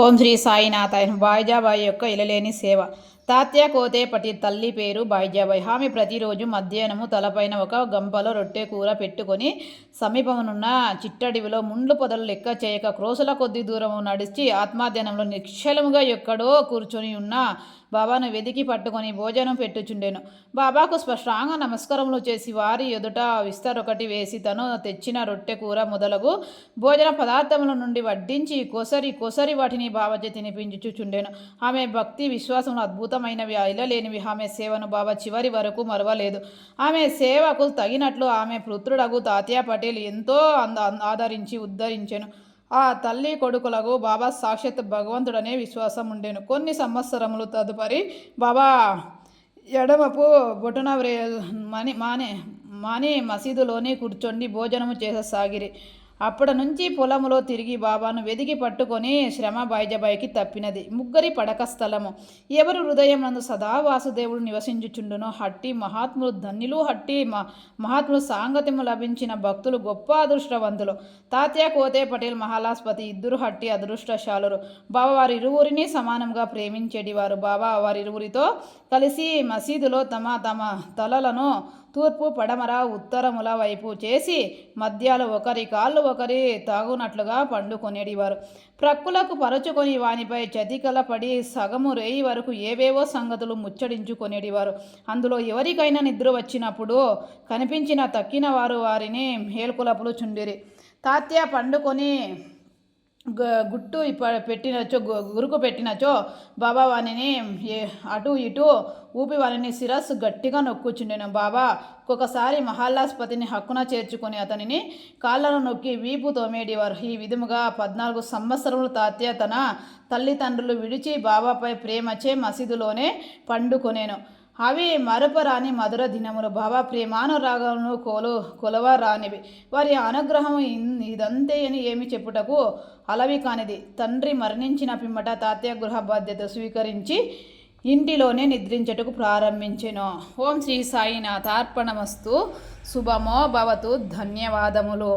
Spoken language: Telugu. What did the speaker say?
ఓం శ్రీ సాయినాథాయ. బాయిజాబాయి యొక్క ఇలలేని సేవ. తాత్య కోతేపటి తల్లి పేరు బాయిజాబాయి. ఆమె ప్రతిరోజు మధ్యాహ్నము తలపైన ఒక గంపలో రొట్టె కూర పెట్టుకొని సమీపమునున్న చిట్టడివిలో ముండ్లు పొదలు లెక్క చేయక క్రోసుల కొద్ది దూరము నడిచి ఆత్మాధ్యానంలో నిశ్చలముగా ఎక్కడో కూర్చొని ఉన్న బాబాను వెదికి పట్టుకొని భోజనం పెట్టుచుండెను. బాబాకు స్పష్టంగా నమస్కారములు చేసి వారి ఎదుట విస్తరొకటి వేసి తను తెచ్చిన రొట్టె కూర మొదలగు భోజన పదార్థముల నుండి వడ్డించి కొసరి వాటిని బాబాజీ తినిపించుచుండెను. ఆమె భక్తి విశ్వాసములు అద్భుతమైనవి, అయిలలేనివి. ఆమె సేవను బాబా చివరి వరకు మరవలేదు. ఆమె సేవకు తగినట్లు ఆమె పుత్రుడగు తాత్యా పటేల్ ఎంతో ఆదరించి ఉద్ధరించెను. ఆ తల్లి కొడుకులకు బాబా సాక్షాత్ భగవంతుడనే విశ్వాసం ఉండేను. కొన్ని సంవత్సరములు తదుపరి బాబా ఎడమపు బొటన మాని మసీదులోని కూర్చొని భోజనము చేససాగిరి. అప్పటి నుంచి పొలములో తిరిగి బాబాను వెదికి పట్టుకొని శ్రమ బాయిజాబాయికి తప్పినది. ముగ్గురి పడక స్థలము. ఎవరు హృదయం నందు సదా వాసుదేవుడు నివసించుచుండునో హట్టి మహాత్ములు ధన్యులు, హట్టి మహాత్ములు సాంగత్యము లభించిన భక్తులు గొప్ప అదృష్టవంతులు. తాత్యా కోతే పటేల్ మహాలాస్పతి ఇద్దరు హట్టి అదృష్టశాలురు. బాబా వారి ఇరువురిని సమానంగా ప్రేమించేటివారు. బాబా వారిరువురితో కలిసి మసీదులో తమ తలలను తూర్పు, పడమర, ఉత్తరముల వైపు చేసి మధ్యాలో ఒకరి కాళ్ళు ఒకరి తాగునట్లుగా పండుకొనేటివారు. ప్రక్కులకు పరచుకొని వానిపై చతికల పడి సగము రేయి వరకు ఏవేవో సంగతులు ముచ్చడించుకొనేటివారు. అందులో ఎవరికైనా నిద్ర వచ్చినప్పుడు కనిపించిన తక్కిన వారు వారిని మేల్కొలపులు చుండిరి. తాత్య పండుకొని గుట్టు పెట్టినచో గురుకు పెట్టినచో బాబా వానిని అటు ఇటు ఊపి వానిని శిరస్సు గట్టిగా నొక్కుచుండెను. బాబా ఒక్కొక్కసారి మహాలాస్పతిని హక్కున చేర్చుకొని అతనిని కాళ్ళను నొక్కి వీపు తోమేడివారు. ఈ విధముగా 14 సంవత్సరములు తాత్య తన తల్లిదండ్రులు విడిచి బాబాపై ప్రేమచే మసీదులోనే పండుకొనేను. అవి మరపరాని మధుర దినములు. బాబా ప్రేమానురాగమును కొలవరానివి. వారి అనుగ్రహం ఇదంతే అని ఏమి చెప్పుటకు అలవి కానిది. తండ్రి మరణించిన పిమ్మట తాత్య గృహ బాధ్యత స్వీకరించి ఇంటిలోనే నిద్రించటకు ప్రారంభించెను. ఓం శ్రీ సాయినాథార్పణమస్తు. శుభమో భవతు. ధన్యవాదములు.